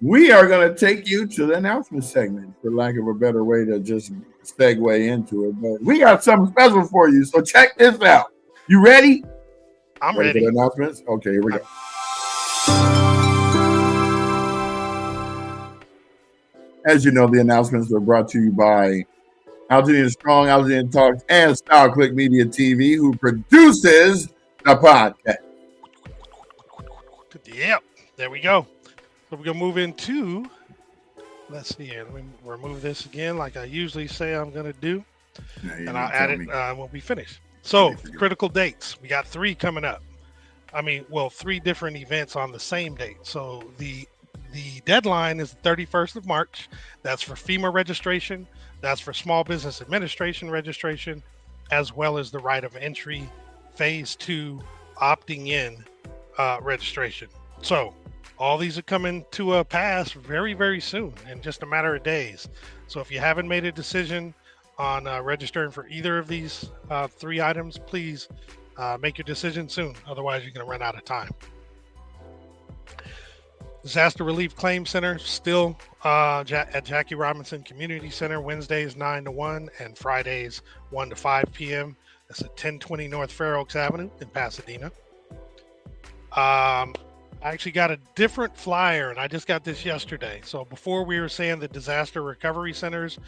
we are going to take you to the announcement segment, for lack of a better way to just segue into it. But we got something special for you, so check this out. You ready? I'm Ready for ready. the announcements? Okay, here we go. As you know, the announcements are brought to you by Altadena Strong, Altadena Talks, and Style Click Media TV, who produces the podcast. Yep, there we go. So we're gonna move into. Let's see here. Let me remove this again, like I usually say I'm gonna do, and I'll add it when we finish. So critical dates. We got 3 coming up. 3 different events on the same date. So the deadline is the 31st of March. That's for FEMA registration. That's for Small Business Administration registration, as well as the right of entry phase 2 opting in registration. So all these are coming to a pass very, very soon, in just a matter of days. So if you haven't made a decision on registering for either of these 3 items, please make your decision soon. Otherwise, you're going to run out of time. Disaster Relief Claim Center still at Jackie Robinson Community Center, Wednesdays 9 to 1 and Fridays 1 to 5 p.m. That's at 1020 North Fair Oaks Avenue in Pasadena. I actually got a different flyer, and I just got this yesterday. So before we were saying the Disaster Recovery Centers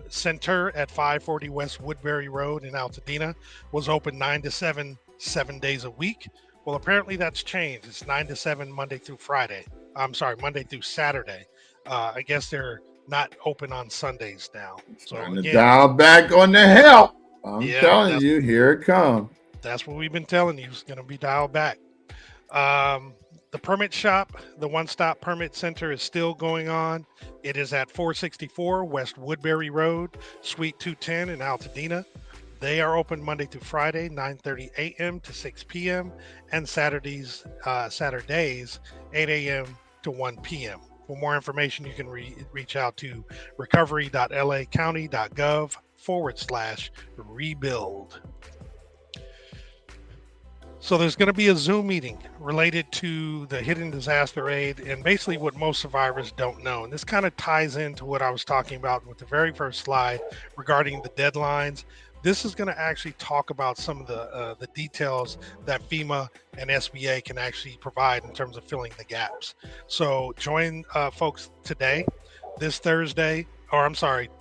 Center at 540 West Woodbury Road in Altadena was open 9 to 7, 7 days a week. Well, apparently that's changed. It's 9 to 7 Monday through Friday. I'm sorry, Monday through Saturday. I guess they're not open on Sundays now. So again, dial back on the help. I'm telling you, here it comes. That's what we've been telling you. It's going to be dialed back. The permit shop, the one-stop permit center, is still going on. It is at 464 West Woodbury Road, Suite 210 in Altadena. They are open Monday through Friday, 9:30 a.m. to 6 p.m. and Saturdays 8 a.m. to 1 p.m. For more information, you can reach out to recovery.lacounty.gov/rebuild. So there's going to be a Zoom meeting related to the hidden disaster aid and basically what most survivors don't know. And this kind of ties into what I was talking about with the very first slide regarding the deadlines. This is going to actually talk about some of the details that FEMA and SBA can actually provide in terms of filling the gaps. So join folks today,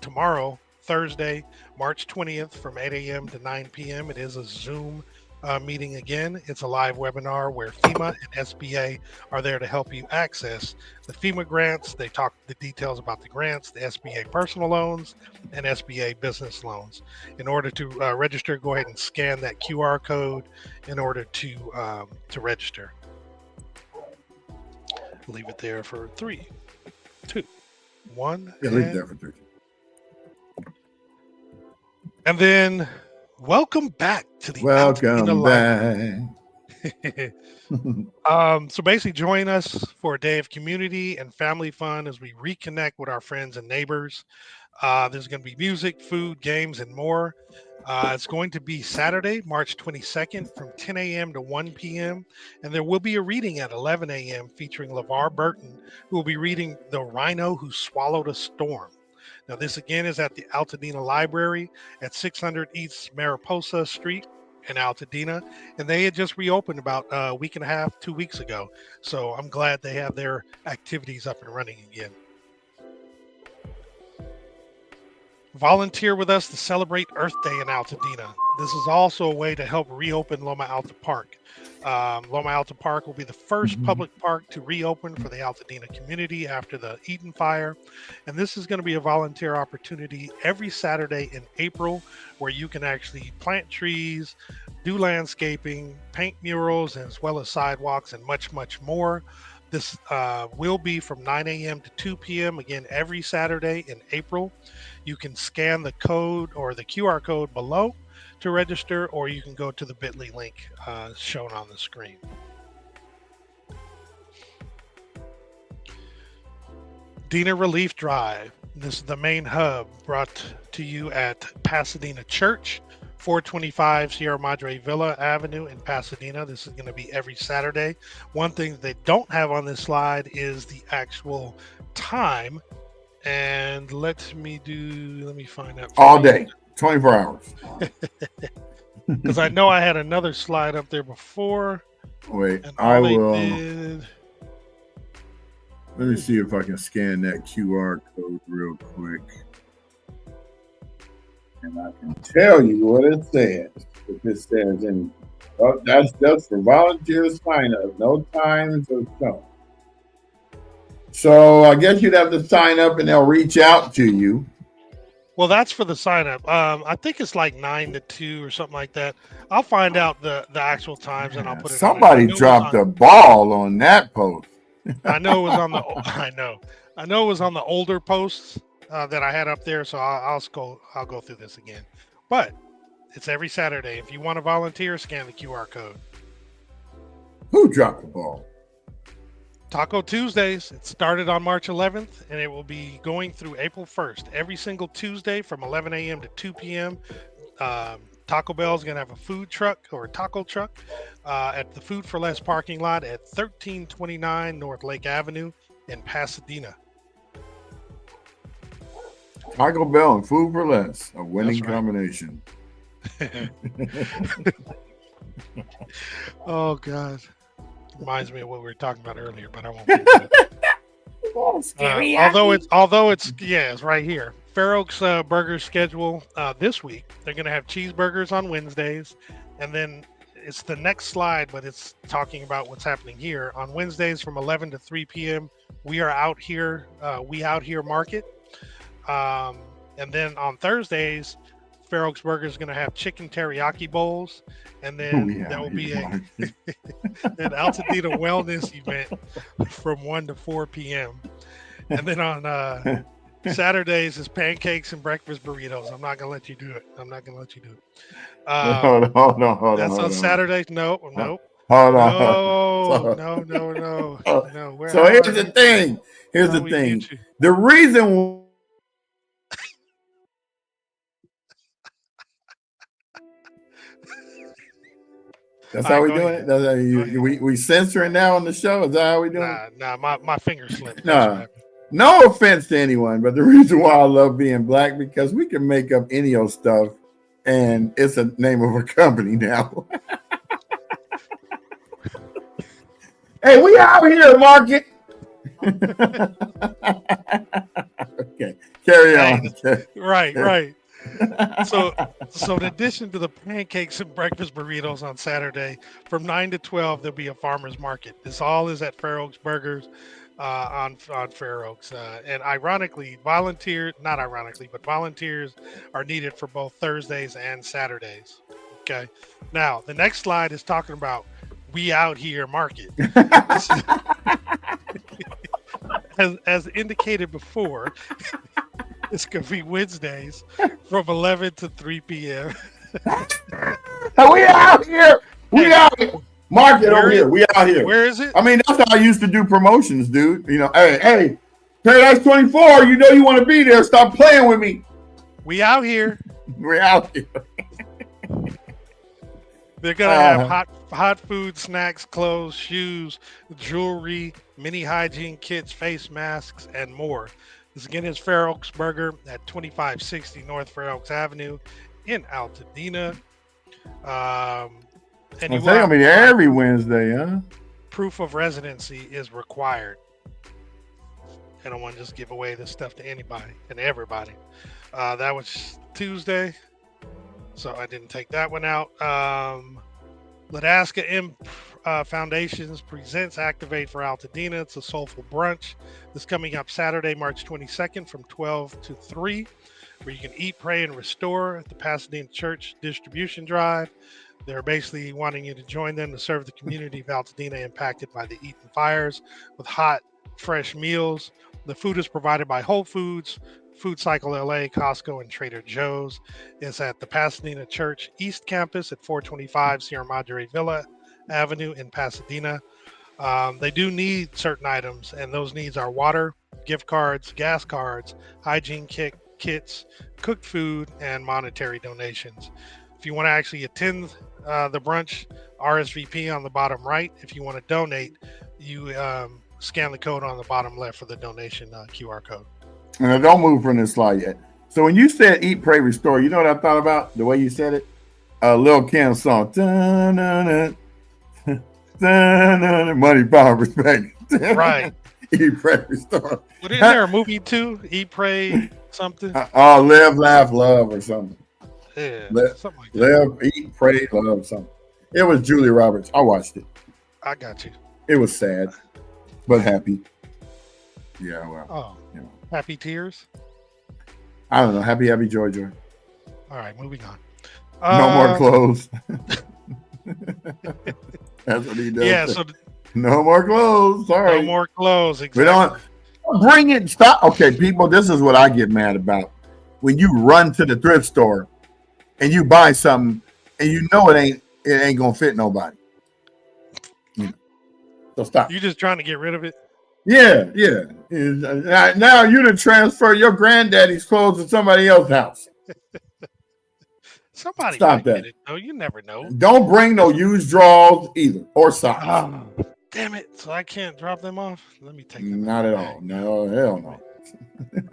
tomorrow, Thursday, March 20th from 8 a.m. to 9 p.m. It is a Zoom meeting again. It's a live webinar where FEMA and SBA are there to help you access the FEMA grants. They talk the details about the grants, the SBA personal loans, and SBA business loans. In order to register, go ahead and scan that QR code in order to register. Leave it there for 3, 2, 1. Yeah, leave it there for 3. And then welcome back to the Welcome back. So basically join us for a day of community and family fun as we reconnect with our friends and neighbors. There's going to be music, food, games, and more. It's going to be Saturday, March 22nd from 10 a.m. to 1 p.m. And there will be a reading at 11 a.m. featuring LeVar Burton, who will be reading The Rhino Who Swallowed a Storm. Now, this again is at the Altadena Library at 600 East Mariposa Street in Altadena. And they had just reopened about a week and a half, 2 weeks ago. So I'm glad they have their activities up and running again. Volunteer with us to celebrate Earth Day in Altadena. This is also a way to help reopen Loma Alta Park. Loma Alta Park will be the first public park to reopen for the Altadena community after the Eaton fire. And this is going to be a volunteer opportunity every Saturday in April where you can actually plant trees, do landscaping, paint murals, as well as sidewalks and much, much more. This will be from 9 a.m. to 2 p.m. again every Saturday in April. You can scan the code or the QR code below to register, or you can go to the bit.ly link shown on the screen. Dena Relief Drive. This is the main hub brought to you at Pasadena Church 425 Sierra Madre Villa Avenue in Pasadena. This is going to be every Saturday. One thing they don't have on this slide is the actual time. And let me find out. All day, 24 hours. Because I know I had another slide up there before. Wait, and I all will. they did. Let me see if I can scan that QR code real quick. And I can tell you what it says. If it says anything. Oh, that's just for volunteer sign up. No times or so. So I guess you'd have to sign up and they'll reach out to you. Well, that's for the sign up. I think it's like 9 to 2 or something like that. I'll find out the actual times and I'll put it. Somebody dropped the ball on that post. I know it was on the. I know it was on the older posts that I had up there. So I'll go through this again. But it's every Saturday. If you want to volunteer, scan the QR code. Who dropped the ball? Taco Tuesdays. It started on March 11th, and it will be going through April 1st. Every single Tuesday from 11 a.m. to 2 p.m. Taco Bell is going to have a food truck or a taco truck at the Food for Less parking lot at 1329 North Lake Avenue in Pasadena. Taco Bell and Food for Less, a winning That's right. combination. Oh, God. Reminds me of what we were talking about earlier, but I won't. Do that. Although it's right here. Fair Oaks burger schedule this week. They're going to have cheeseburgers on Wednesdays, and then it's the next slide, but it's talking about what's happening here on Wednesdays from 11 to 3 p.m. We are out here. We out here market, and then on Thursdays, Fair Oaks Burger is going to have chicken teriyaki bowls, and then there will be an Altadena wellness event from 1 to 4 p.m. And then on Saturdays is pancakes and breakfast burritos. I'm not going to let you do it. Hold on. That's on Saturdays. No. Hold on. No. So here's the thing. The reason. That's how we doing it. That's how we censoring now on the show. Is that how we doing it? Nah. My finger slipped. No offense to anyone, but the reason why I love being black because we can make up any old stuff, and it's a name of a company now. Hey, we out here, market. Okay, carry on. Right. So in addition to the pancakes and breakfast burritos on Saturday from 9 to 12, there'll be a farmer's market. This all is at Fair Oaks Burgers on Fair Oaks. And volunteers are needed for both Thursdays and Saturdays. Okay. Now, the next slide is talking about we out here market. As indicated before, it's going to be Wednesdays from 11 to 3 p.m. We out here. Market over here. We out here. Where is it? I mean, that's how I used to do promotions, dude. You know, hey, Paradise 24, you know you want to be there. Stop playing with me. We out here. We're out here. They're going to have hot food, snacks, clothes, shoes, jewelry, mini hygiene kits, face masks, and more. This again is Fair Oaks Burger at 2560 North Fair Oaks Avenue in Altadena. And you will be every Wednesday, huh? Proof of residency is required. I don't want to just give away this stuff to anybody and everybody. That was Tuesday, so I didn't take that one out. Ladaska M Foundations presents Activate for Altadena. It's a soulful brunch. This coming up Saturday, March 22nd from 12 to 3, where you can eat, pray, and restore at the Pasadena Church Distribution Drive. They're basically wanting you to join them to serve the community of Altadena impacted by the Eaton fires with hot, fresh meals. The food is provided by Whole Foods, Food Cycle LA, Costco, and Trader Joe's. It's at the Pasadena Church East Campus at 425 Sierra Madre Villa Avenue in Pasadena. They do need certain items, and those needs are water, gift cards, gas cards, hygiene kits, cooked food, and monetary donations. If you want to actually attend the brunch, RSVP on the bottom right. If you want to donate, you scan the code on the bottom left for the donation QR code. And I don't move from this slide yet. So when you said eat, pray, restore, you know what I thought about? The way you said it? Lil Kim song. Money, power, respect. Right. Eat, pray, restore. But isn't there a movie too? Eat, pray, something? Live, laugh, love, or something. Yeah, something like that. Live, eat, pray, love, something. It was Julia Roberts. I watched it. I got you. It was sad, but happy. Yeah, well. Oh, happy tears? I don't know. Happy, joy, joy. All right, moving on. No more clothes. That's what he does. Yeah, so no more clothes. Sorry. No more clothes. Exactly. We don't bring it. Stop. Okay, people, this is what I get mad about. When you run to the thrift store and you buy something and you know it ain't gonna fit nobody. So stop. You just trying to get rid of it? Yeah. Now you done transfer your granddaddy's clothes to somebody else's house. Somebody stop might that. Get it. No, you never know. Don't bring no used drawers either or socks. Oh, damn it! So I can't drop them off. Let me take them. Not at all. No, hell no.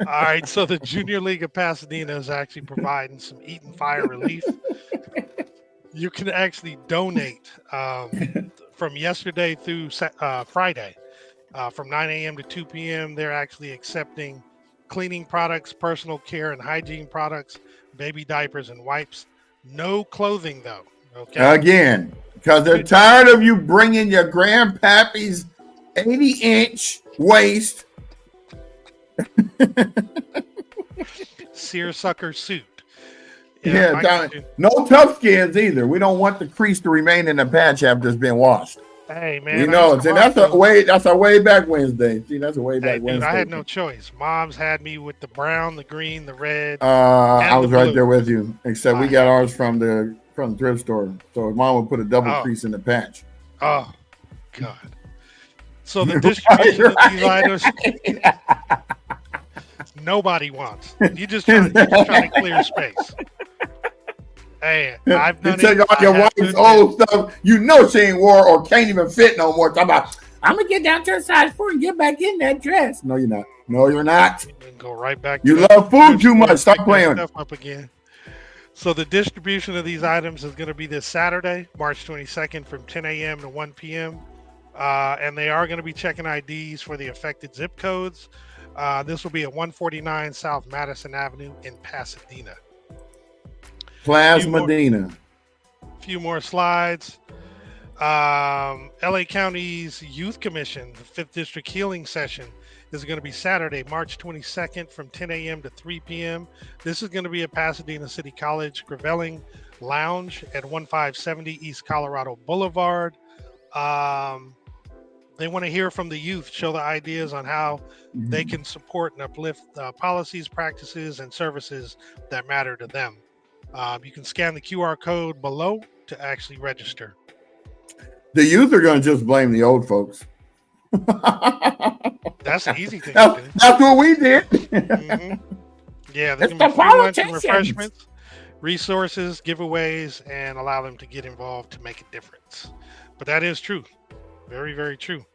All right. So the Junior League of Pasadena is actually providing some Eaton Fire relief. You can actually donate from yesterday through Friday. From 9 a.m. to 2 p.m., they're actually accepting cleaning products, personal care and hygiene products, baby diapers and wipes. No clothing, though. Okay. Again, because they're tired of you bringing your grandpappy's 80-inch waist seersucker suit. Yeah, no tough skins either. We don't want the crease to remain in the patch after it's been washed. Hey man, you know, that's a way back Wednesday. See, that's a way back Wednesday. I had no choice. Mom's had me with the brown, the green, the red. I was right there with you. Except we got ours from the thrift store. So Mom would put a double crease in the patch. Oh God. So the distribution of these items nobody wants. You're just trying to clear space. Hey, I've done you take all your wife's old stuff you know she ain't wore or can't even fit no more. Talk about, I'm going to get down to a size 4 and get back in that dress. No, you're not. No, you're not. And go right back. You love food too much. Stop playing. Stuff up again. So the distribution of these items is going to be this Saturday, March 22nd from 10 a.m. to 1 p.m. And they are going to be checking IDs for the affected zip codes. This will be at 149 South Madison Avenue in Pasadena. Plasmadena. Few more slides. LA County's Youth Commission, the 5th District Healing Session, is going to be Saturday, March 22nd from 10 a.m. to 3 p.m. This is going to be at Pasadena City College Gravelling Lounge at 1570 East Colorado Boulevard. They want to hear from the youth, show the ideas on how they can support and uplift policies, practices, and services that matter to them. You can scan the QR code below to actually register. The youth are going to just blame the old folks. That's an easy thing to do. That's what we did. Yeah, there's going to be free lunch and refreshments, resources, giveaways, and allow them to get involved to make a difference. But that is true. Very, very true.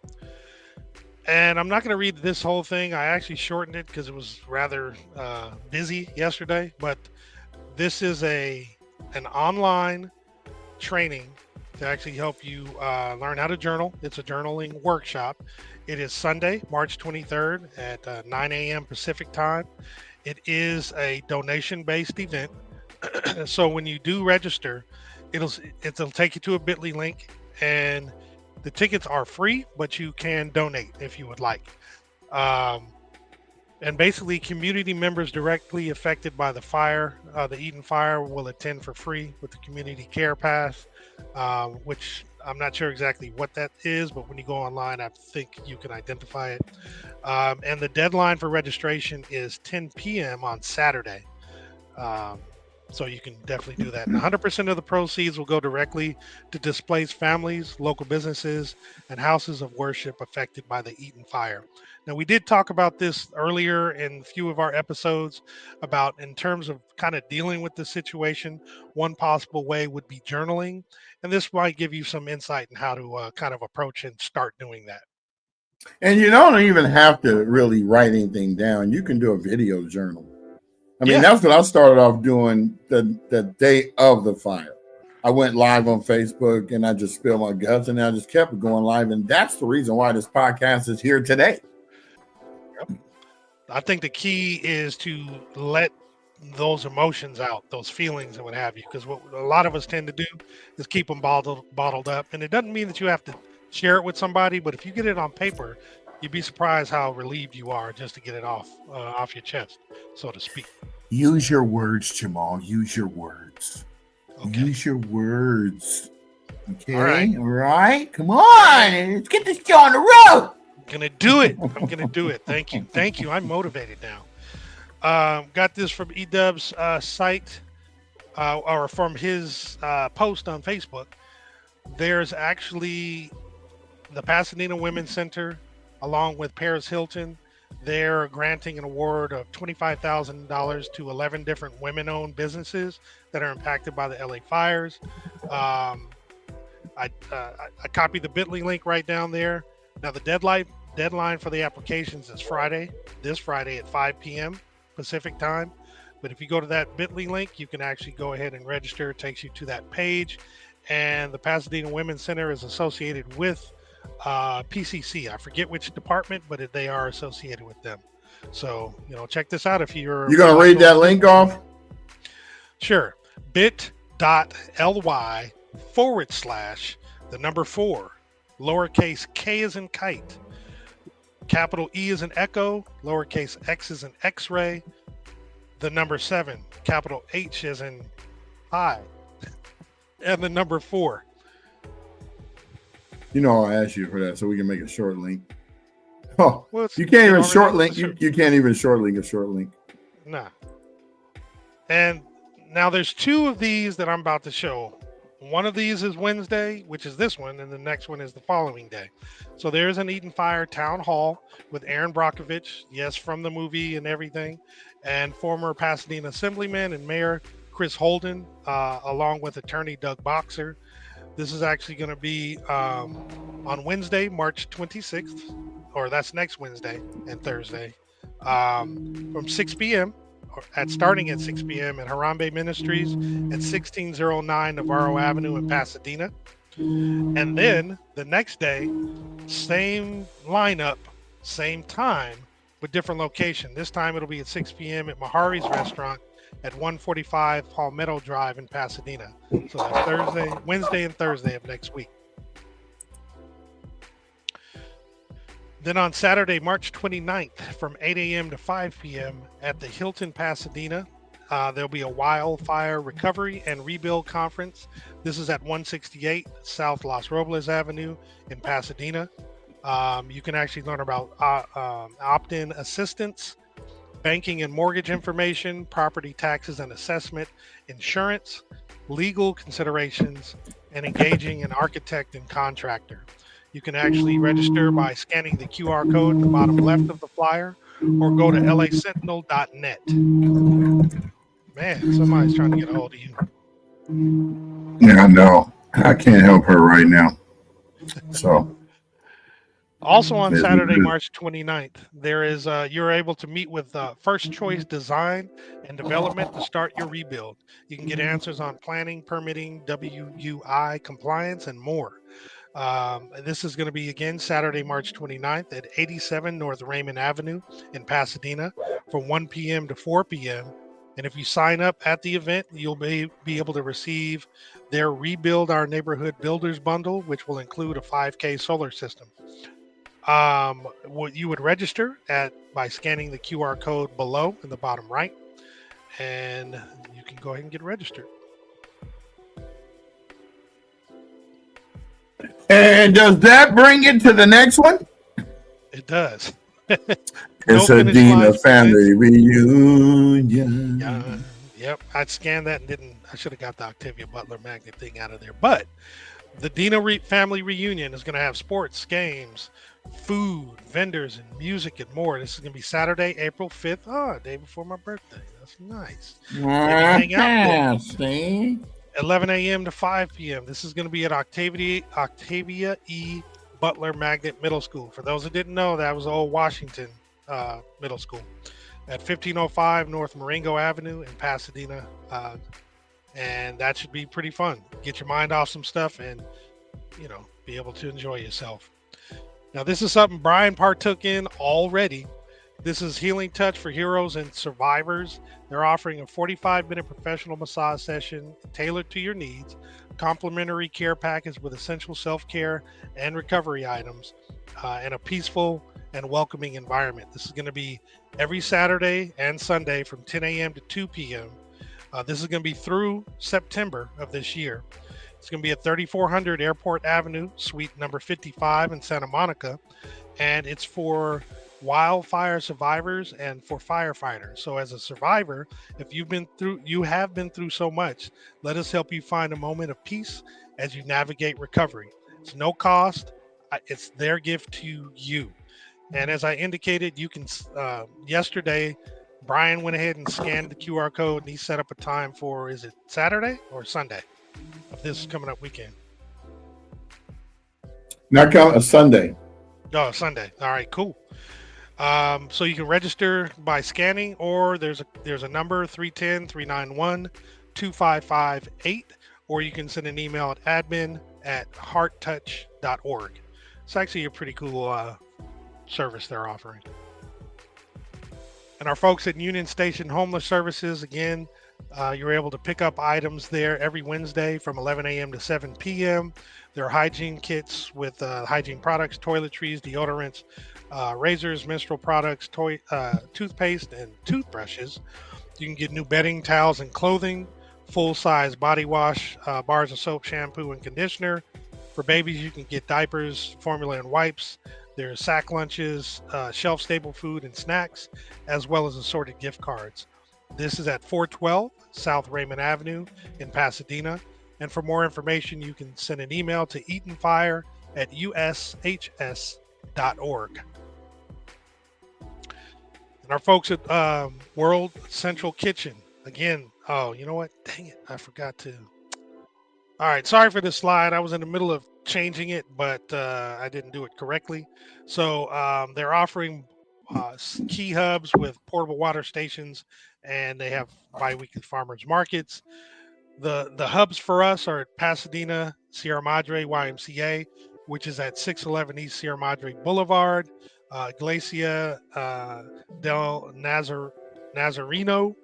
And I'm not going to read this whole thing. I actually shortened it because it was rather busy yesterday. But this is an online training to actually help you learn how to journal. It's a journaling workshop. It is Sunday, March 23rd at 9 a.m. Pacific time. It is a donation-based event. So when you do register, it'll take you to a bit.ly link, and the tickets are free, but you can donate if you would like. And basically, community members directly affected by the fire, the Eaton fire, will attend for free with the Community Care Pass, which I'm not sure exactly what that is, but when you go online, I think you can identify it. And the deadline for registration is 10 p.m. on Saturday. So you can definitely do that. And 100% of the proceeds will go directly to displaced families, local businesses, and houses of worship affected by the Eaton fire. Now, we did talk about this earlier in a few of our episodes about in terms of kind of dealing with the situation. One possible way would be journaling, and this might give you some insight in how to kind of approach and start doing that. And you don't even have to really write anything down. You can do a video journal. I mean, Yeah. that's what I started off doing the day of the fire. I went live on Facebook and I just spilled my guts and I just kept going live. And that's the reason why this podcast is here today. Yep. I think the key is to let those emotions out, those feelings and what have you, because what a lot of us tend to do is keep them bottled up. And it doesn't mean that you have to share it with somebody, but if you get it on paper, you'd be surprised how relieved you are just to get it off your chest, so to speak. Use your words, Jamal. Use your words. Okay. Use your words. Okay. All right. Come on. Let's get this show on the road. I'm gonna do it. Thank you. I'm motivated now. Got this from Edub's site, or from his post on Facebook. There's actually the Pasadena Women's Center, along with Paris Hilton. They're granting an award of $25,000 to 11 different women-owned businesses that are impacted by the LA fires. I copied the bit.ly link right down there. Now, the deadline for the applications is this Friday at 5 p.m. Pacific time. But if you go to that bit.ly link, you can actually go ahead and register. It takes you to that page. And the Pasadena Women's Center is associated with PCC. I forget which department, but they are associated with them. So, check this out if you're going to read that link off? Sure. bit.ly/, the number 4, lowercase k as in kite, capital E as in echo, lowercase x as in x-ray, the number 7, capital H as in I, and the number 4. I'll ask you for that so we can make a short link. Oh, well, you can't even short link. You can't even short link a short link. Nah. And now there's 2 of these that I'm about to show. One of these is Wednesday, which is this one, and the next one is the following day. So there's an Eaton Fire Town Hall with Aaron Brockovich, yes, from the movie and everything, and former Pasadena Assemblyman and Mayor Chris Holden, along with attorney Doug Boxer. This is actually going to be on Wednesday, March 26th, or that's next Wednesday and Thursday, from 6 p.m. Starting at 6 p.m. at Harambe Ministries at 1609 Navarro Avenue in Pasadena. And then the next day, same lineup, same time, but different location. This time it'll be at 6 p.m. at Mahari's Restaurant at 145 Palmetto Drive in Pasadena. So that's Wednesday and Thursday of next week. Then on Saturday, March 29th, from 8 a.m. to 5 p.m. at the Hilton Pasadena, there'll be a wildfire recovery and rebuild conference. This is at 168 South Los Robles Avenue in Pasadena. You can actually learn about opt-in assistance, banking and mortgage information, property taxes and assessment, insurance, legal considerations, and engaging an architect and contractor. You can actually register by scanning the QR code at the bottom left of the flyer or go to lasentinel.net. Man, somebody's trying to get a hold of you. Yeah, I know. I can't help her right now. So. Also on Saturday, March 29th, there is you're able to meet with First Choice Design and Development to start your rebuild. You can get answers on planning, permitting, WUI compliance, and more. This is going to be again Saturday, March 29th at 87 North Raymond Avenue in Pasadena from 1 p.m. to 4 p.m. And if you sign up at the event, you'll be able to receive their Rebuild Our Neighborhood Builders Bundle, which will include a 5K solar system. You would register by scanning the QR code below in the bottom right, and you can go ahead and get registered. And does that bring it to the next one? It does. It's a Dina family reunion. Yep, I scanned that and didn't. I should have got the Octavia Butler magnet thing out of there. But the family reunion is going to have sports, games, food, vendors, and music and more. This is going to be Saturday, April 5th. Oh, day before my birthday. That's nice. Maybe hang out there. See? 11 a.m. to 5 p.m. This is going to be at Octavia E. Butler Magnet Middle School. For those that didn't know, that was old Washington Middle School at 1505 North Marengo Avenue in Pasadena. And that should be pretty fun. Get your mind off some stuff and, be able to enjoy yourself. Now, this is something Brian partook in already. This is Healing Touch for Heroes and Survivors. They're offering a 45-minute professional massage session tailored to your needs, complimentary care package with essential self-care and recovery items, and a peaceful and welcoming environment. This is going to be every Saturday and Sunday from 10 a.m. to 2 p.m. This is going to be through September of this year. It's going to be at 3400 Airport Avenue, suite number 55 in Santa Monica, and it's for wildfire survivors and for firefighters. So as a survivor, if you have been through so much, let us help you find a moment of peace as you navigate recovery. It's no cost. It's their gift to you. And as I indicated, you can, yesterday, Brian went ahead and scanned the QR code and he set up a time for, is it Saturday or Sunday of this coming up weekend? Not count a Sunday. Oh, Sunday. All right, cool. So you can register by scanning, or there's a number 310-391-2558, or you can send an email at admin@hearttouch.org. It's actually a pretty cool service they're offering. And our folks at Union Station Homeless Services, again, you're able to pick up items there every Wednesday from 11 a.m. to 7 p.m. There are hygiene kits with hygiene products, toiletries, deodorants, razors, menstrual products, toothpaste, and toothbrushes. You can get new bedding, towels, and clothing, full-size body wash, bars of soap, shampoo, and conditioner. For babies, you can get diapers, formula, and wipes. There's sack lunches, shelf-stable food and snacks, as well as assorted gift cards. This is at 412 South Raymond Avenue in Pasadena. And for more information, you can send an email to eatonfire@ushs.org. And our folks at World Central Kitchen, again, oh, you know what? Dang it, I forgot to. All right, sorry for this slide. I was in the middle of changing it, but I didn't do it correctly. So they're offering key hubs with portable water stations, and they have bi-weekly farmers markets. The hubs for us are at Pasadena Sierra Madre YMCA, which is at 611 East Sierra Madre Boulevard, Iglesia del Nazareno,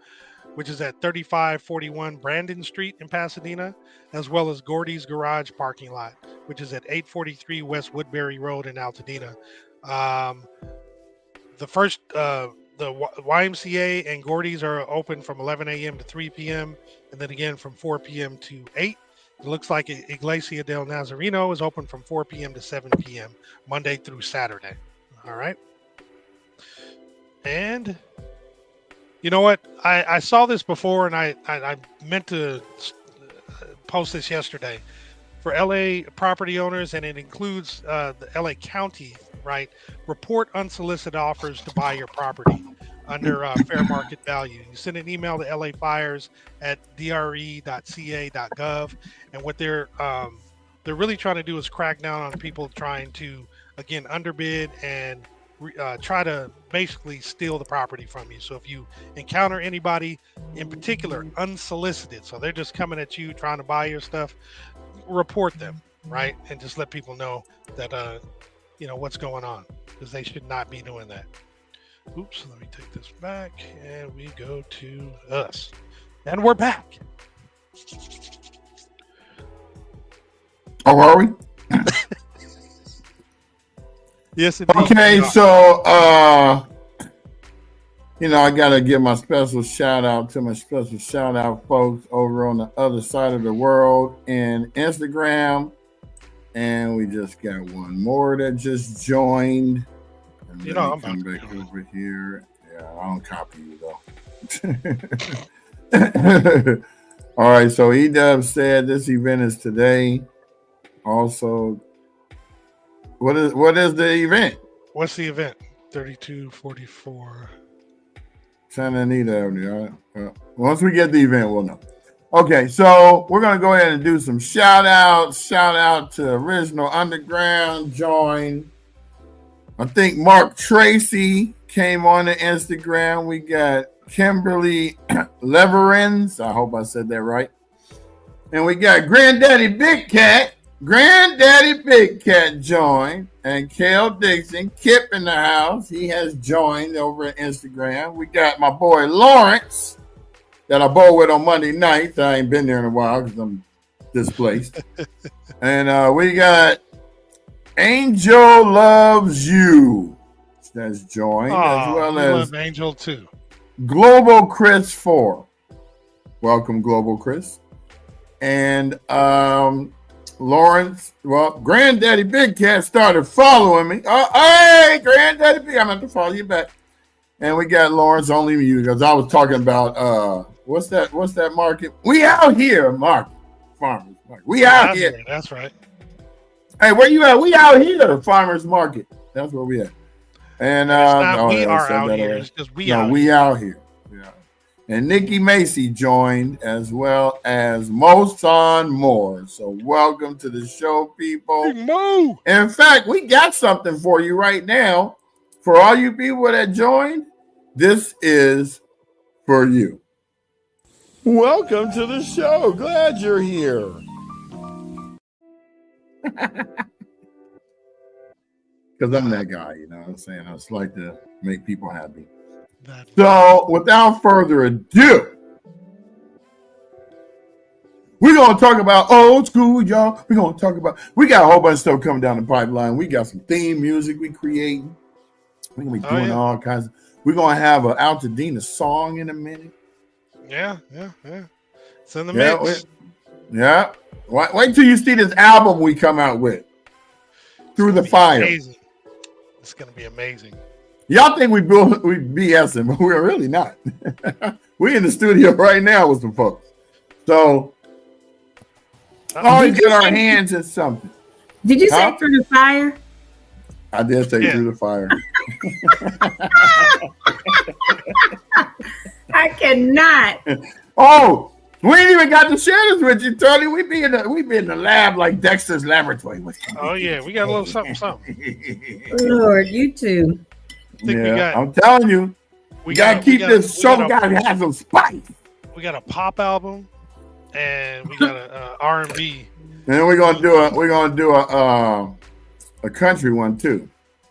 which is at 3541 Brandon Street in Pasadena, as well as Gordy's Garage parking lot, which is at 843 West Woodbury Road in Altadena. The YMCA and Gordy's are open from 11 a.m. to 3 p.m. and then again from 4 p.m. to 8. It looks like Iglesia del Nazareno is open from 4 p.m. to 7 p.m. Monday through Saturday. All right. And you know what? I saw this before, and I meant to post this yesterday. For LA property owners, and it includes the LA County, right? Report unsolicited offers to buy your property under fair market value. You send an email to lafires@dre.ca.gov, and what they're really trying to do is crack down on people trying to, again, underbid and try to basically steal the property from you. So if you encounter anybody in particular unsolicited, so they're just coming at you trying to buy your stuff, report them, right? And just let people know that what's going on, because they should not be doing that. Oops, let me take this back, and we go to us, and we're back. Oh, are we? Yes, indeed. Okay, so I gotta give my special shout out to my special shout out folks over on the other side of the world in Instagram. And we just got one more that just joined. And I'm come back over here. Yeah, I don't copy you though. All right, so E-Dub said this event is today. Also, what is the event? What's the event? 3244. Santa Anita Avenue. All right. Once we get the event, we'll know. Okay, so we're gonna go ahead and do some shout outs. Shout out to Original Underground. Join. I think Mark Tracy came on the Instagram. We got Kimberly Leverins. I hope I said that right. And we got Granddaddy Big Cat. Granddaddy Big Cat joined. And Kel Dixon, Kip in the house. He has joined over at Instagram. We got my boy Lawrence that I bowl with on Monday nights. I ain't been there in a while because I'm displaced. And we got Angel Loves You that's joined, as well as Angel too. Global Chris 4. Welcome, Global Chris. And Lawrence, well, Granddaddy Big Cat started following me. Hey, Granddaddy Big, I'm going to have to follow you back. And we got Lawrence Only You, because I was talking about what's that market? We out here, market. Farmers market. We out here. That's right. Hey, where you at? We out here, farmers market. That's where we at. And we are out here. It's just we out here. Yeah. And Nikki Macy joined, as well as Moson Moore. So welcome to the show, people. Mo. In fact, we got something for you right now. For all you people that joined, this is for you. Welcome to the show. Glad you're here. Because I'm that guy, you know what I'm saying? I just like to make people happy. So, without further ado, we're going to talk about old school, y'all. We got a whole bunch of stuff coming down the pipeline. We got some theme music we creating. We're going to be doing all kinds of, we're going to have an Altadena song in a minute. Yeah. It's in the mix. Yeah. Wait till you see this album we come out with. Through the Fire. Amazing. It's going to be amazing. Y'all think we BSing, but we're really not. We're in the studio right now with some folks. So, always get our hands in something. Did you say Through the Fire? I did say Through the Fire. I cannot. Oh, we ain't even got to share this with you, Tony. We be in the lab like Dexter's Laboratory. Oh yeah, we got a little something. Lord, you too. I'm telling you, we gotta keep this show. Gotta have some spice. We got a pop album, and we got a R&B. And we're gonna do a country one too.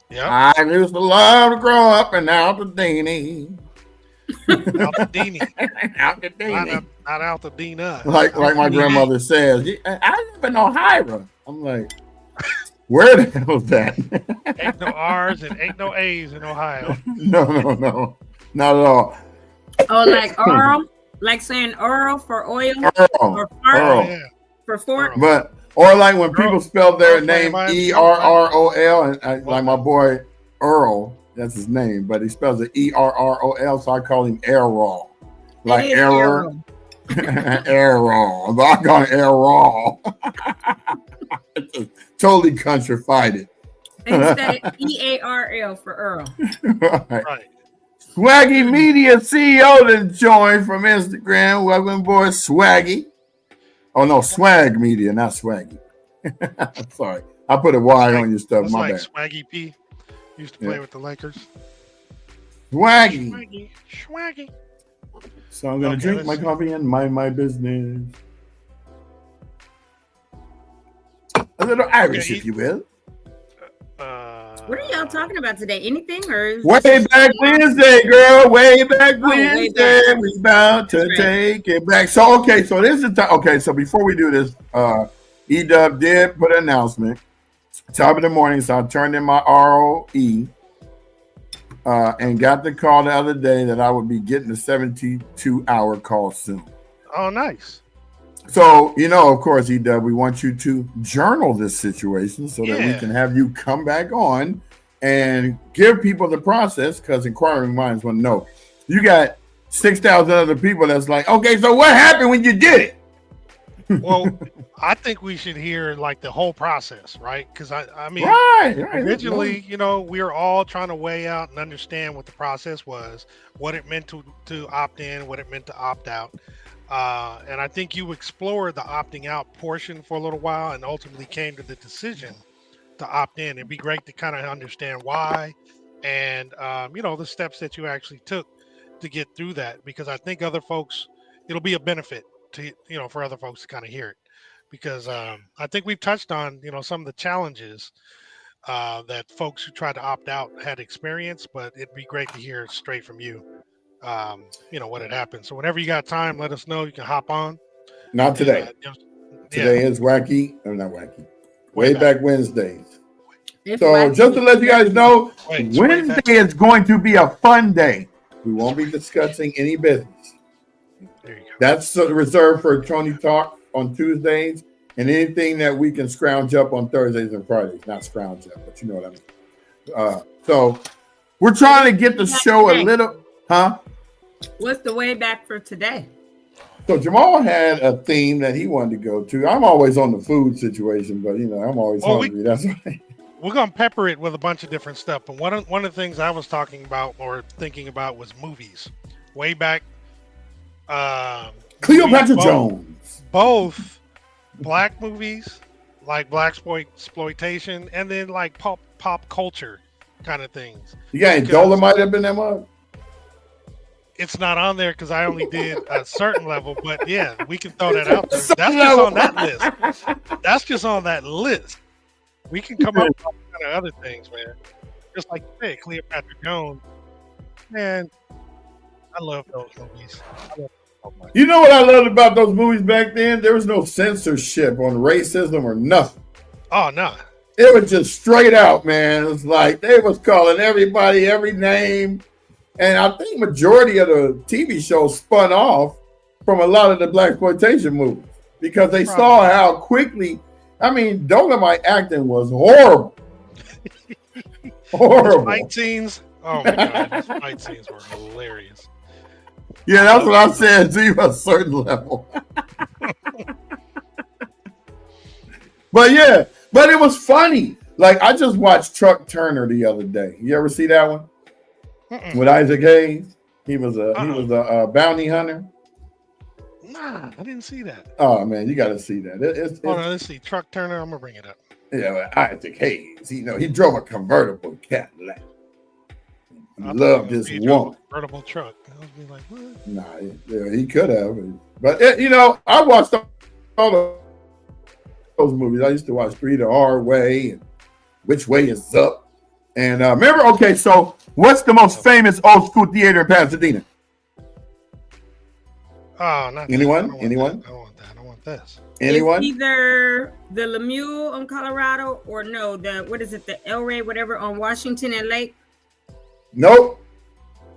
Yeah. I used to love to grow up in Altadena. Altadena. Not Altadena. Like my grandmother says, I live in Ohio. I'm like, where the hell is that? Ain't no R's and ain't no A's in Ohio. No, not at all. Oh, like Earl, like saying Earl for oil, or Earl. For fork. But or like when people spell their name ERROL, and like my boy Earl, that's his name, but he spells it ERROL, so I call him Errol, like error. Errol, but I call him Errol. Totally countrified it. Instead of EARL for Earl. Right. Swaggy Media CEO that joined from Instagram. Welcome aboard, Swaggy. Oh no, Swag Media, not Swaggy. Sorry, I put a Y on your stuff. My bad. Swaggy P used to play with the Lakers. Swaggy. So I'm gonna drink my coffee and mind my business. A little Irish, if you will. What are y'all talking about today? Anything or way back Wednesday, girl? Way back Wednesday. We about to take it back. So okay, so this is okay. So before we do this, E-Dub did put an announcement. Top of the morning, so I turned in my ROE and got the call the other day that I would be getting a 72-hour call soon. Oh, nice. So, of course, E-Dub, we want you to journal this situation so that we can have you come back on and give people the process, because inquiring minds want to know. You got 6,000 other people that's like, okay, so what happened when you did it? Well, I think we should hear like the whole process, right? Because I mean, right. originally, you know, we were all trying to weigh out and understand what the process was, what it meant to opt in, what it meant to opt out. And I think you explored the opting out portion for a little while and ultimately came to the decision to opt in. It'd be great to kind of understand why and, you know, the steps that you actually took to get through that, because I think other folks, it'll be a benefit to, you know, for other folks to kind of hear it, because I think we've touched on, you know, some of the challenges that folks who tried to opt out had experienced, but it'd be great to hear straight from you, you know, what had happened. So whenever you got time, let us know. You can hop on. Not today. And, you know, today is wacky. Or not wacky. Way back Wednesdays. It's So wacky. just to let you guys know, Wednesday is going to be a fun day. We won't be discussing any business. There you go. That's reserved for Tony Talk on Tuesdays, and anything that we can scrounge up on Thursdays and Fridays. Not scrounge up, but you know what I mean. So we're trying to get the show a little, huh? What's the way back for today? So Jamal had a theme that he wanted to go to. I'm always on the food situation, but you know, I'm always hungry. That's why. We're gonna pepper it with a bunch of different stuff. But one of the things I was talking about or thinking about was movies. Way back, Cleopatra Jones. Both black movies, like black exploitation, and then like pop culture kind of things. You got any Dolomite up in that mug? It's not on there because I only did a certain level, but yeah, we can throw that out there. That's just on that list. That's just on that list. We can come up with all kind of other things, man. Just like you said, Cleopatra Jones. Man, I love those movies. You know what I loved about those movies back then? There was no censorship on racism or nothing. Oh, no. It was just straight out, man. It was like they was calling everybody every name. And I think majority of the TV shows spun off from a lot of the blaxploitation movies because they saw how quickly. I mean, Dolomite acting was horrible. Horrible. Fight scenes. Oh my god, these fight scenes were hilarious. Yeah, that's what I said to a certain level. But yeah, but it was funny. Like I just watched Truck Turner the other day. You ever see that one? With Isaac Hayes? He was a bounty hunter. Nah, I didn't see that. Oh man, you got to see that. Hold on, let's see. Truck Turner. I'm gonna bring it up. Yeah, but Isaac Hayes. You know, he drove a convertible Cadillac. He loved this woman. Convertible truck. I was being like, what? Nah, yeah, he could have. But you know, I watched all those movies. I used to watch Three the Hard Way and Which Way Is Up. And remember, okay, so what's the most famous old school theater in Pasadena? Oh, not anyone? That. Anyone? I don't want that. I don't want this. Anyone? It's either the Lemuel on Colorado or no, the El Rey, whatever on Washington and Lake? Nope.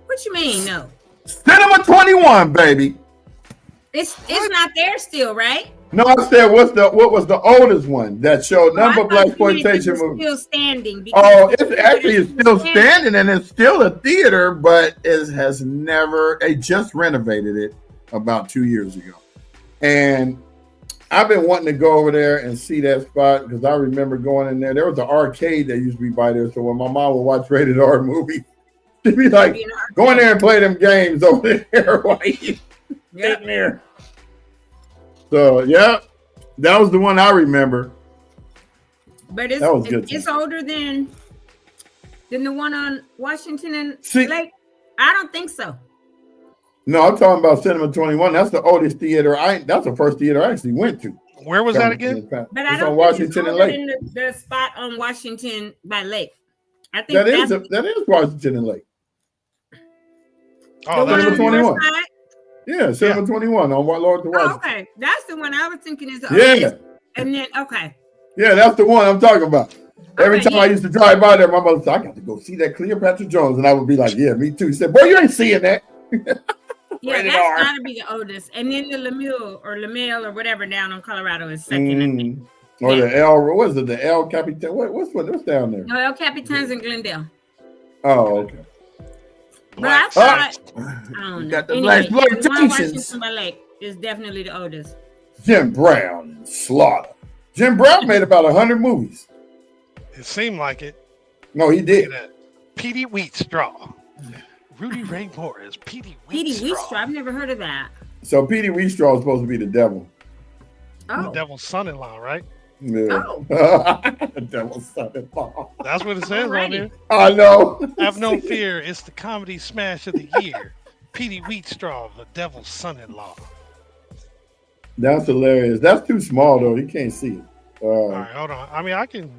What you mean, no? Cinema 21, baby. It's not there still, right? No, I said what was the oldest one that showed number of blaxploitation movies? Still standing. Oh, it's actually still standing and it's still a theater, but it has never. They just renovated it about 2 years ago, and I've been wanting to go over there and see that spot because I remember going in there. There was an arcade that used to be by there, so when my mom would watch rated R movies, she'd be like, "Go in there and play them games over there while you sitting there." So yeah, that was the one I remember. But it's older than the one on Washington and Lake. I don't think so. No, I'm talking about Cinema 21. That's the oldest theater. That's the first theater I actually went to. Where was that again? But I don't on Washington and Lake. The spot on Washington by Lake. I think that is Washington and Lake. Oh, Cinema 21. Yeah, Cinema 21 on Lord to Washington. Okay, that's the one I was thinking is the oldest. And then yeah, that's the one I'm talking about. Every time I used to drive by there, my mother said, "I got to go see that Cleopatra Jones," and I would be like, "Yeah, me too." He said, "Boy, you ain't seeing that." Yeah, that's got to be the oldest. And then the Lemuel or whatever down on Colorado is second. Or the El, what is it? The El Capitan? What's down there? No, El Capitan's in Glendale. Oh, okay. But I thought, I don't know. got the Anyway, black the one Washington exploitations. Timberlake is definitely the oldest. Jim Brown and Slaughter. Jim Brown made about 100 movies. It seemed like it. No, he did. Petey Wheatstraw. Rudy Ray Moore is Petey Wheatstraw. Petey Wheatstraw. I've never heard of that. So Petey Wheatstraw is supposed to be the devil. Oh. The devil's son-in-law, right? Yeah. Oh. The devil's son-in-law. That's what it says on there. I know. Have no fear. It's the comedy smash of the year. Petey Wheatstraw, the devil's son-in-law. That's hilarious. That's too small though. You can't see it. All right, hold on. I mean, I can.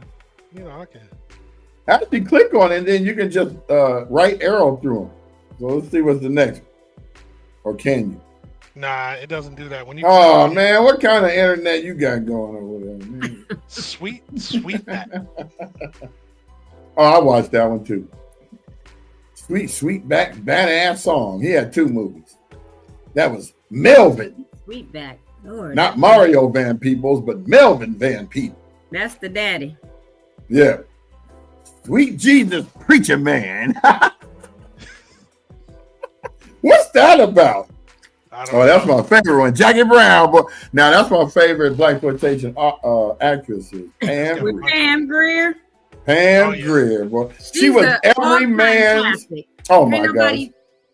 Actually, click on it, and then you can just right arrow through them. So let's see what's the next one. Or can you? Nah, it doesn't do that. When you man, what kind of internet you got going over there, man? Sweet back. Oh, I watched that one too. Sweet back, badass song. He had 2 movies. That was Melvin. Sweetback. Lord. Not Mario Van Peebles, but Melvin Van Peebles. That's the daddy. Yeah. Sweet Jesus Preacher Man. What's that about? That's my favorite one. Jackie Brown. But now that's my favorite blaxploitation actress. Pam Grier. Pam Grier. Boy. She was every man's. Oh my God.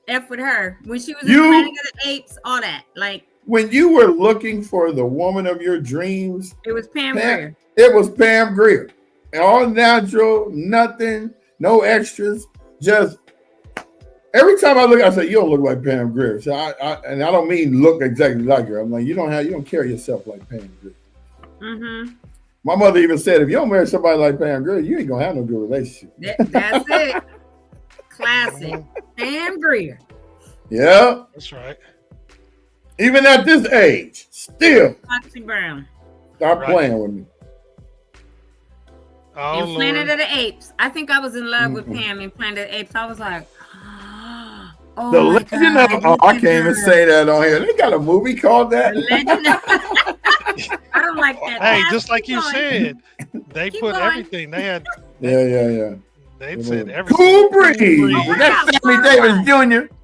F with her. When she was in Planet of the Apes, all that. Like when you were looking for the woman of your dreams, it was Pam Grier. It was Pam Grier. All natural, nothing, no extras. Just every time I look, I say, "You don't look like Pam Grier." So I don't mean look exactly like her. I'm like, you don't carry yourself like Pam Grier. Mm-hmm. My mother even said, if you don't marry somebody like Pam Grier, you ain't gonna have no good relationship. That's it. Classic. Pam Grier. Yeah. That's right. Even at this age, still. Foxy Brown. Stop playing with me. Oh, in Planet of the Apes. I think I was in love with Pam in Planet of the Apes. I was like, oh, the Legend of, I can't even say that on here. They got a movie called that. The Legend of, I don't like that. Hey, just like you said, they put everything. They had. Yeah. They said everything. Cool Breeze. That's Sammy Davis Jr.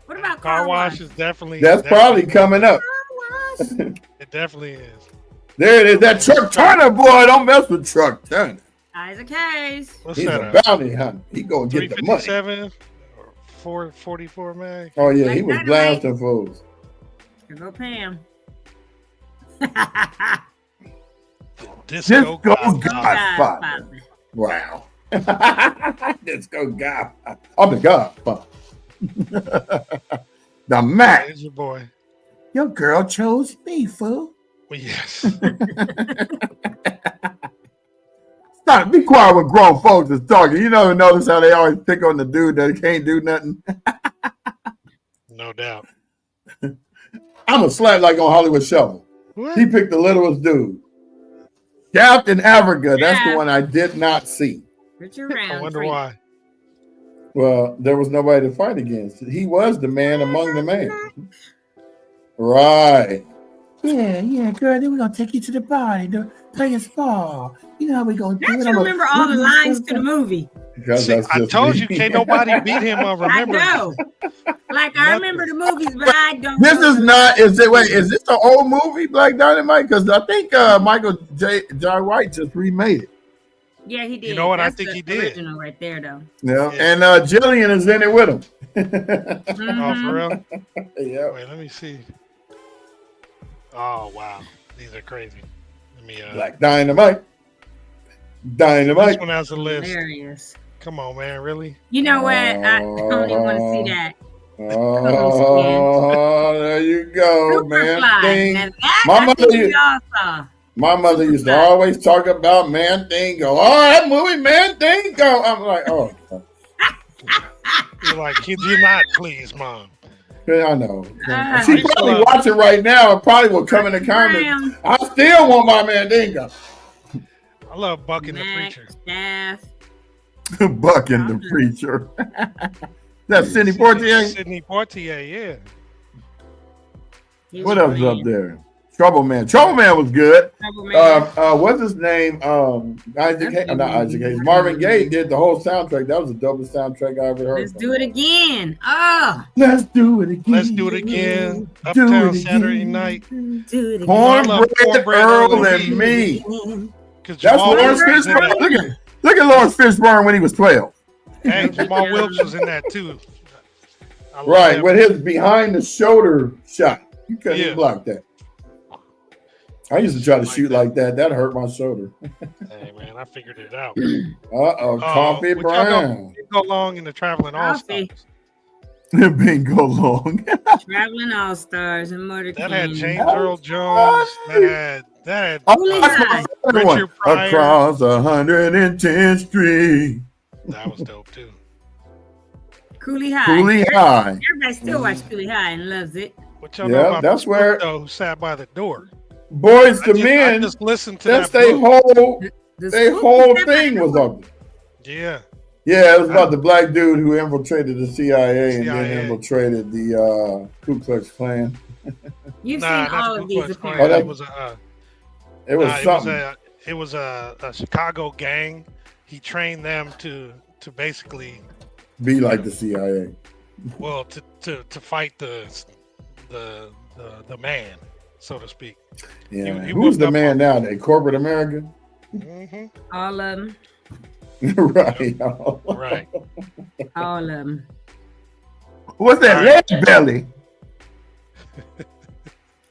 What about Car Wash? Is definitely. That's probably coming up. It definitely is. There it is. That Truck Turner boy. Don't mess with Truck Turner. Isaac Hayes. He's a bounty hunter. He gonna get the money. 357 or 444 mag. Oh yeah, he was blasting fools. Here go Pam. Disco Godfather. Wow. Disco Godfather. I'm the Godfather. The Mac. There's your boy. Your girl chose me, fool. Well, yes. Stop. Be quiet when grown folks is talking. You never notice how they always pick on the dude that can't do nothing. No doubt. I'm a slap like on Hollywood Shovel. What? He picked the littlest dude. Captain Africa. That's the one I did not see. I wonder why. Well, there was nobody to fight against. He was the man among the man. Right. Yeah, girl. Then we're gonna take you to the bar and play a spa. You know how we gonna do it. I remember all the lines to the movie. See, I told you, can't nobody beat him on remembering. I know. Like I remember the movies, but I don't. This is not. Is this an old movie, Black Dynamite? Because I think Michael J. White just remade it. Yeah, he did. You know what? That's I think he did. Original right there, though. Yeah, and Jillian is in it with him. Oh, for real? Yeah. Wait, let me see. Oh wow, these are crazy. Let me. Black Dynamite. This one has a list. Hilarious. Come on, man, really? You know what? I don't even want to see that. Oh, there you go, man. My mother used to always talk about Man Thing Go. Oh, that movie, Man Thing Go. I'm like, oh. You're like, could you not, please, Mom? Yeah, I know. She probably watching right now and probably will come in the comments. I still want my Man Thing Go. I love Buck and the Preacher. Buck and the Preacher. That's Sidney Poitier? Sidney Poitier, yeah. What else up there? Trouble Man. Trouble Man was good. Trouble Man. What's his name? Not Isaac Hayes. Marvin Gaye did the whole soundtrack. That was the dopest soundtrack I ever heard. Let's do it again. Oh. Let's do it again. Let's do it again. Uptown Saturday night. Cornbread, Earl, and me. That's Lawrence Fishburne. Look at Lawrence Fishburne when he was 12. Hey, Jamal Wilkes was in that too. Right, with his behind the shoulder shot. You couldn't even block that. I used to try to shoot like that. That hurt my shoulder. Hey man, I figured it out. Coffee Brown. Go long in the Traveling All-Stars. Bingo long. Traveling All-Stars and Motor That King. had James Earl Jones. That had Richard Pryor. Across 110th Street. That was dope too. Coolie High. Coolie High. Everybody still watch Coolie High and loves it. What y'all know about that's where who sat by the door. Boys to Men. I just listened to that's that. Their whole thing was up there. Yeah. Yeah, it was about the black dude who infiltrated the CIA and then infiltrated the Ku Klux Klan. You've seen all of these. It was a Chicago gang. He trained them to basically be like the CIA. Well, to fight the man, so to speak. Yeah. Who's the man now? Corporate America? Mm-hmm. All of them. Right. Right. All of them. What's that? Lead belly.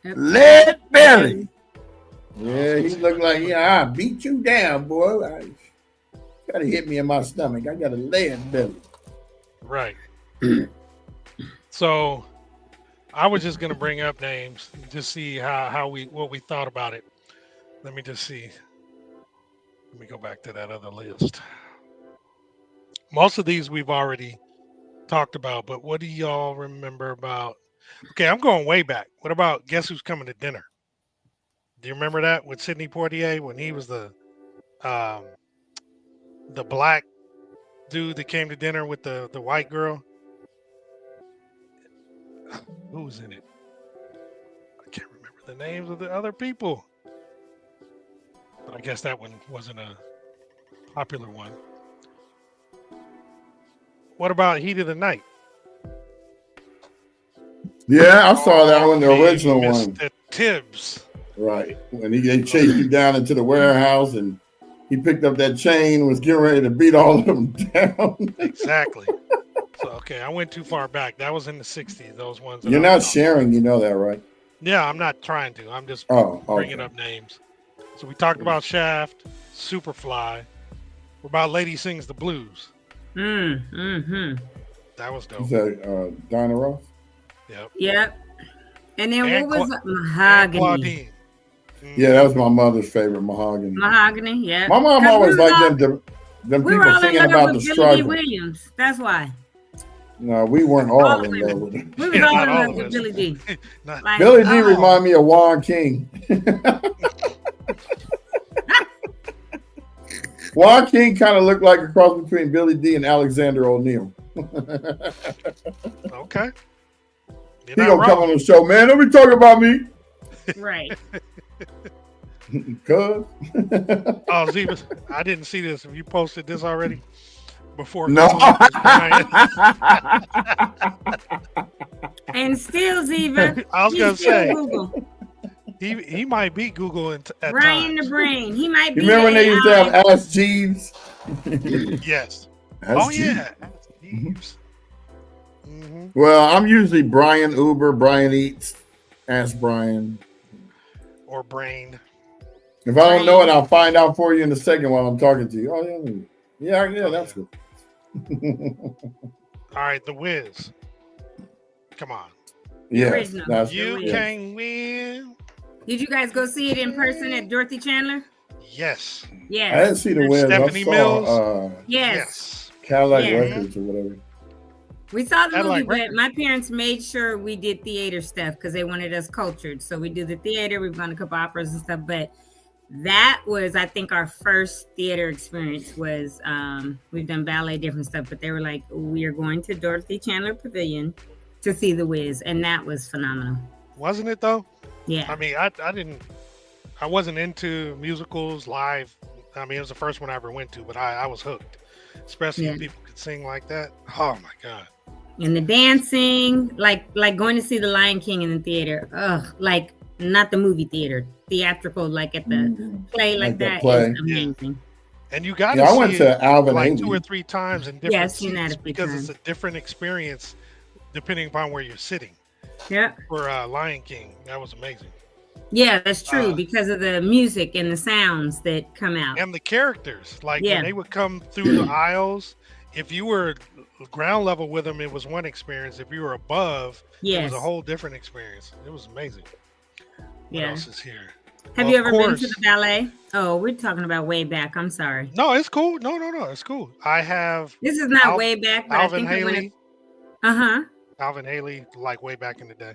Lead belly. Yeah, he looked like, I beat you down, boy. You gotta hit me in my stomach. I got a lead belly. Right. So I was just gonna bring up names to see what we thought about it. Let me just see. Let me go back to that other list. Most of these we've already talked about, but what do y'all remember about? Okay, I'm going way back. What about Guess Who's Coming to Dinner? Do you remember that with Sidney Poitier when he was the black dude that came to dinner with the white girl? Who was in it? I can't remember the names of the other people. But I guess that one wasn't a popular one. What about Heat of the Night? Yeah, I saw that one, the original one. Mr. Tibbs. Right. When they chased you down into the warehouse and he picked up that chain, was getting ready to beat all of them down. Exactly. So, okay, I went too far back. That was in the 60s, those ones. You're not sharing, you know that, right? Yeah, I'm not trying to. I'm just bringing up names. So we talked about Shaft, Superfly. What about Lady Sings the Blues? Mm-hmm. That was dope. Is that Dinah Ross? Yep. And then what was Mahogany? Yeah, that was my mother's favorite, Mahogany. Mahogany, yeah. My mom always liked them people singing about the struggle. Billy Williams. That's why. No, we weren't all in love with him. We were all in love with Billy D. Billy D reminded me of Juan King. Juan King kind of looked like a cross between Billy D and Alexander O'Neal. Okay. He gonna come on the show, man. Don't be talking about me. Right. Cuz. Oh, Ziva, I didn't see this. Have you posted this already? Before no. And still, Ziva. I was gonna say Google. He might be Google at Brian times. the Brain. He might be. You remember when they used to have Ask Jeeves? Yes. Ask Jeeves. Yeah. Ask Jeeves. Mm-hmm. Well, I'm usually Brian Uber, Brian Eats, Ask Brian. Or Brain. If I don't know it, I'll find out for you in a second while I'm talking to you. Oh, yeah, that's good. All right, The Wiz. Come on. Yeah. You can win. Did you guys go see it in person at Dorothy Chandler? Yes. Yes. I didn't see The Wiz. Stephanie Mills. Yes. Cadillac Records or whatever. We saw the movie, but my parents made sure we did theater stuff because they wanted us cultured. So we did the theater. We've gone to a couple operas and stuff. But that was, I think, our first theater experience was we've done ballet, different stuff. But they were like, we are going to Dorothy Chandler Pavilion to see The Wiz. And that was phenomenal. Wasn't it, though? Yeah. I mean, I wasn't into musicals live. I mean, it was the first one I ever went to, but I was hooked, especially if people could sing like that. Oh my God. And the dancing, like going to see The Lion King in the theater. Ugh, like not the movie theater, theatrical, like at the play like that play. is amazing. Yeah. And you got to I went to Alvin like Ailey 2 or 3 times in different seats because times. it's a different experience depending upon where you're sitting. Yeah. For Lion King, that was amazing. Yeah, that's true because of the music and the sounds that come out. And the characters, like when they would come through the aisles, if you were ground level with them, it was one experience. If you were above, it was a whole different experience. It was amazing. What else is here? Have you ever been to the ballet? Oh, we're talking about way back. I'm sorry. No, it's cool. No, it's cool. I have. This is not way back, but Alvin I think Ailey. Alvin Ailey, like way back in the day.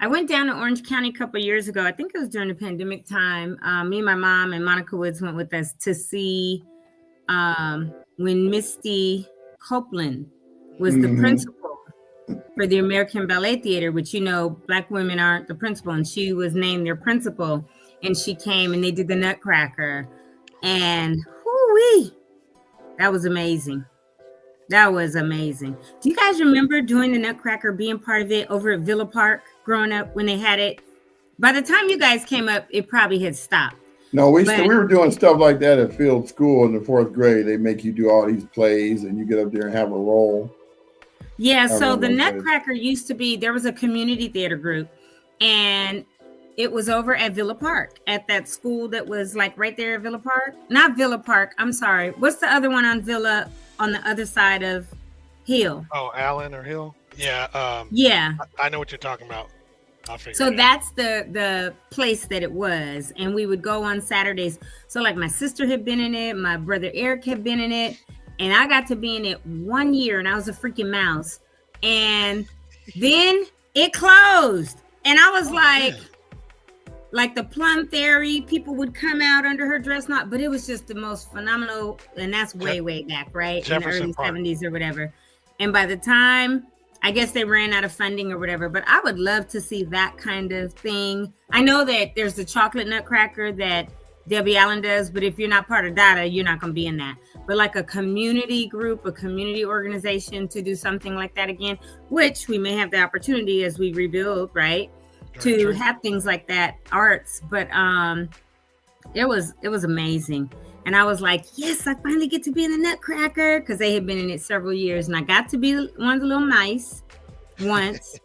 I went down to Orange County a couple of years ago. I think it was during the pandemic time. Me and my mom and Monica Woods went with us to see when Misty Copeland was the principal for the American Ballet Theater, which, Black women aren't the principal. And she was named their principal. And she came and they did the Nutcracker. And whoo-wee, that was amazing. That was amazing. Do you guys remember doing the Nutcracker, being part of it over at Villa Park growing up when they had it? By the time you guys came up, it probably had stopped. No, we were doing stuff like that at Field School in the 4th grade. They make you do all these plays and you get up there and have a role. Yeah, so the Nutcracker used to be, there was a community theater group and it was over at Villa Park at that school that was like right there at Villa Park. Not Villa Park, I'm sorry. What's the other one on Villa on the other side of Hill? Oh, Allen or Hill? Yeah. Yeah. I know what you're talking about. So that's the place that it was. And we would go on Saturdays. So like my sister had been in it. My brother Eric had been in it. And I got to be in it 1 year and I was a freaking mouse. And then it closed. And I was like the Plum Fairy, people would come out under her dress, but it was just the most phenomenal. And that's way back, right? Jefferson in the early Park. 70s or whatever. And by the time, I guess they ran out of funding or whatever, but I would love to see that kind of thing. I know that there's the chocolate Nutcracker that Debbie Allen does, but if you're not part of DADA, you're not going to be in that. But like a community group, a community organization to do something like that again, which we may have the opportunity as we rebuild, right? To have things like that, arts. But it was amazing. And I was like, yes, I finally get to be in the Nutcracker, because they had been in it several years. And I got to be one of the little mice once.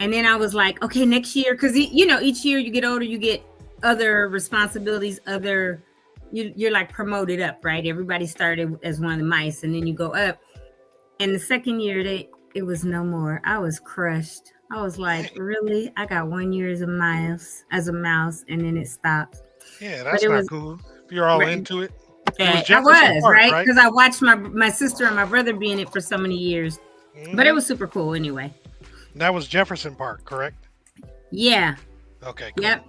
And then I was like, okay, next year, because, each year you get older, you get other responsibilities, you're like promoted up, right? Everybody started as one of the mice, and then you go up. And the second year, it was no more. I was crushed. I was like, really? I got 1 year as a mouse, and then it stopped. Yeah, that's not cool. If you're all into it. I was, right? Because I watched my sister and my brother be in it for so many years. But it was super cool anyway. And that was Jefferson Park, correct? Yeah. Okay, cool. Yep.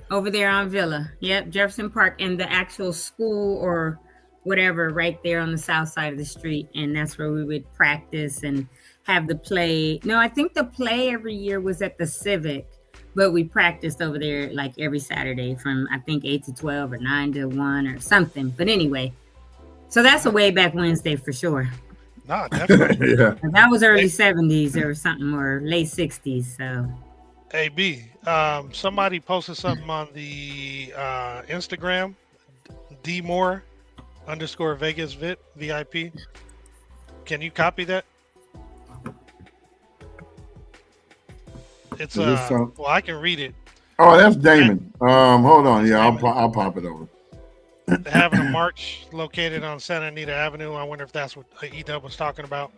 Over there on Villa. Yep, Jefferson Park, and the actual school or whatever right there on the south side of the street. And that's where we would practice and have the play. No, I think the play every year was at the Civic. But we practiced over there like every Saturday from, I think, 8 to 12 or 9 to 1 or something. But anyway, so that's a way back Wednesday for sure. No, definitely. Yeah. That was early 70s or something, or late 60s. So, hey, B, somebody posted something on the Instagram, _Vegas VIP. Can you copy that? It's well, I can read it. Oh, that's Damon. Hold on. Yeah, I'll pop it over. Having a march located on Santa Anita Avenue. I wonder if that's what E-Dub was talking about.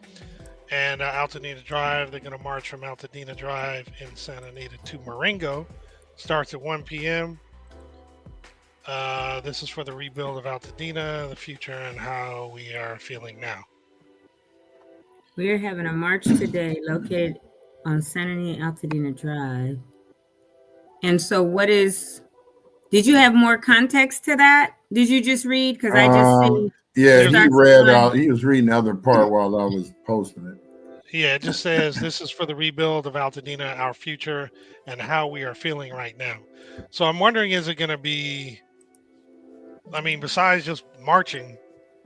And Altadena Drive. They're going to march from Altadena Drive in Santa Anita to Marengo. Starts at 1 p.m. This is for the rebuild of Altadena, the future, and how we are feeling now. We're having a march today located on Santa Anita Altadena Drive. And so did you have more context to that? Did you just read? Because I just see. Yeah, he was reading the other part while I was posting it. Yeah, it just says this is for the rebuild of Altadena, our future, and how we are feeling right now. So I'm wondering, is it going to be? I mean, besides just marching,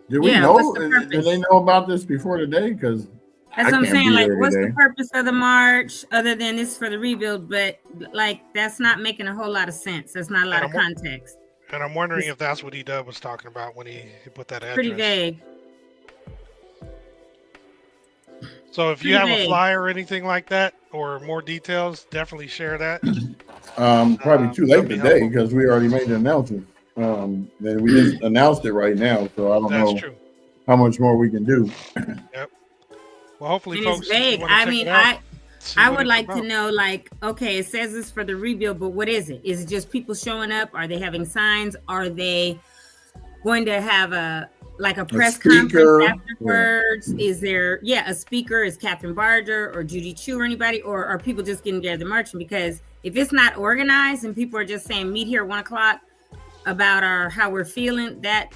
Did we Yeah, what's know? the Did purpose? they know about this before today? Because That's I what I'm can't saying. be Like, there what's the today. purpose of the march other than this for the rebuild? But like, that's not making a whole lot of sense. There's not a lot and of context. I'm wondering It's if that's what E-Dub was talking about when he put that pretty address. vague. So if you Pretty have a vague. flyer or anything like that, or more details, definitely share that. Probably too late that'd be today helpful. because we already made the announcement. Then we just announced it right now, so I don't That's know true. how much more we can do. Yep. Well, hopefully, And folks, it's vague. wanna I check mean, it out, see I what would it's like to about. know, like, okay, it says this for the rebuild, but what is it? Is it just people showing up? Are they having signs? Are they going to have a press speaker, conference afterwards? Yeah. Is there a speaker? Is Catherine Barger or Judy Chu or anybody? Or are people just getting together marching? Because if it's not organized and people are just saying meet here at 1 o'clock about how we're feeling, that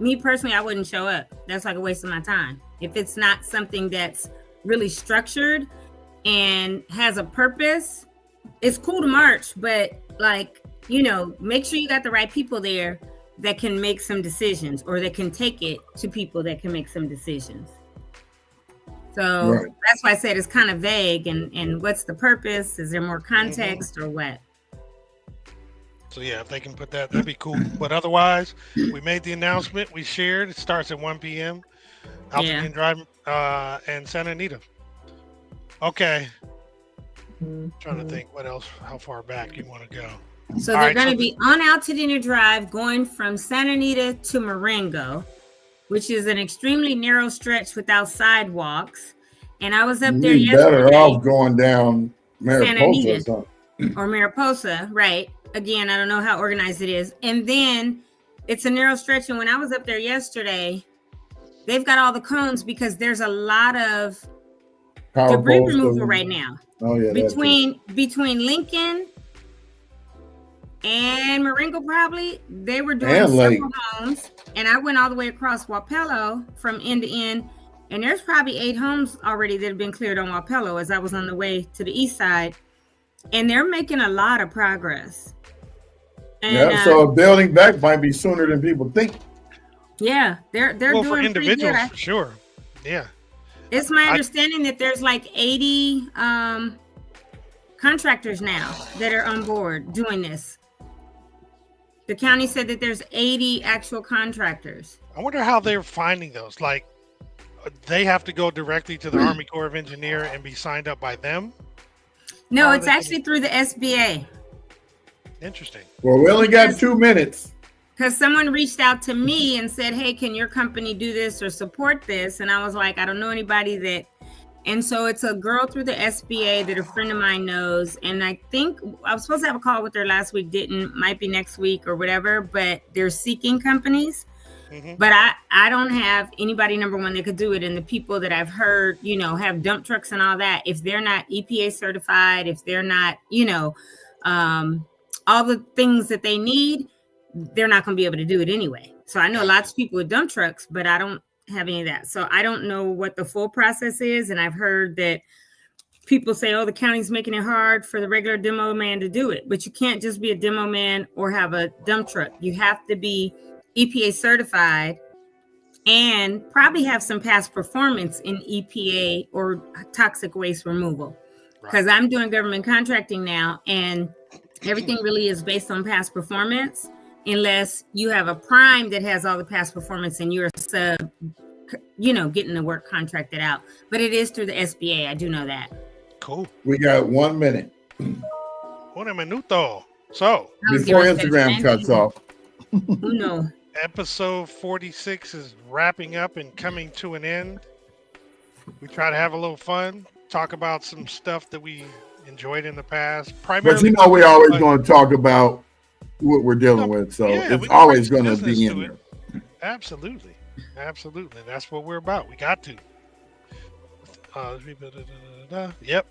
me personally, I wouldn't show up. That's like a waste of my time. If it's not something that's really structured and has a purpose, it's cool to march, but like, make sure you got the right people there that can make some decisions, or that can take it to people that can make some decisions. So Right. That's why I said it's kind of vague. And what's the purpose? Is there more context or what? So yeah, if they can put that, that'd be cool. But otherwise, we made the announcement. We shared. It starts at 1 p.m. Altadena Drive and Santa Anita. Okay. Trying to think what else, how far back you want to go. So they're going to be on Altadena Drive going from Santa Anita to Marengo, which is an extremely narrow stretch without sidewalks. And I was up there yesterday. Better off going down Mariposa or something. Or Mariposa, right. Again, I don't know how organized it is. And then it's a narrow stretch. And when I was up there yesterday, they've got all the cones because there's a lot of debris removal right now. Oh yeah. Between Lincoln and Marengo, probably they were doing several homes, and I went all the way across Wapello from end to end, and there's probably 8 homes already that have been cleared on Wapello as I was on the way to the east side, and they're making a lot of progress. And, so building back might be sooner than people think. Yeah, they're doing for individuals pretty good. for sure. Yeah. It's my understanding that there's like 80 contractors now that are on board doing this. The county said that there's 80 actual contractors. I wonder how they're finding those. Like, they have to go directly to the Army Corps of Engineer and be signed up by them? No, it's actually through the SBA. Interesting. Well, we only got 2 minutes. Because someone reached out to me and said, hey, can your company do this or support this? And I was like, I don't know anybody that. And so it's a girl through the SBA that a friend of mine knows. And I think I was supposed to have a call with her last week, might be next week or whatever, but they're seeking companies. Mm-hmm. But I don't have anybody, number one, that could do it. And the people that I've heard, have dump trucks and all that, if they're not EPA certified, if they're not, all the things that they need, they're not going to be able to do it anyway. So I know lots of people with dump trucks, but I don't have any of that. So I don't know what the full process is. And I've heard that people say, oh, the county's making it hard for the regular demo man to do it. But you can't just be a demo man or have a dump truck. You have to be EPA certified and probably have some past performance in EPA or toxic waste removal. Because I'm doing government contracting now, and everything really is based on past performance, unless you have a prime that has all the past performance and you're a sub, getting the work contracted out. But it is through the SBA. I do know that. Cool. We got 1 minute. 1 minuto. So before Instagram cuts off. Who knows? Episode 46 is wrapping up and coming to an end. We try to have a little fun, talk about some stuff that we enjoyed in the past. Primarily, but we're always going to talk about what we're dealing with, so it's always going to be in there. Absolutely. That's what we're about. We got to. Yep.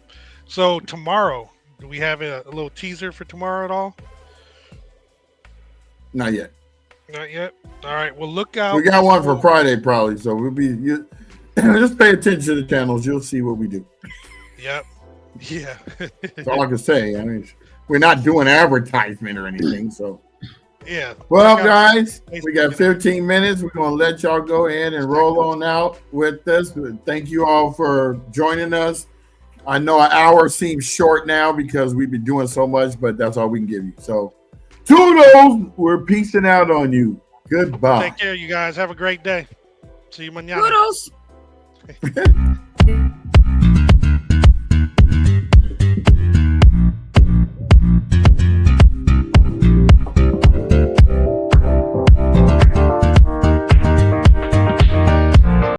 So tomorrow, do we have a little teaser for tomorrow at all? Not yet. Not yet. All right. Well, look out. We got one for Friday probably, so we'll be Just pay attention to the channels. You'll see what we do. Yep. Yeah. That's all I can say. I mean, we're not doing advertisement or anything. So, yeah. Well, guys, we got 15 minutes. We're going to let y'all go ahead and roll on out with this. Thank you all for joining us. I know an hour seems short now because we've been doing so much, but that's all we can give you. So, toodles, we're peacing out on you. Goodbye. Take care, you guys. Have a great day. See you mañana. Toodles.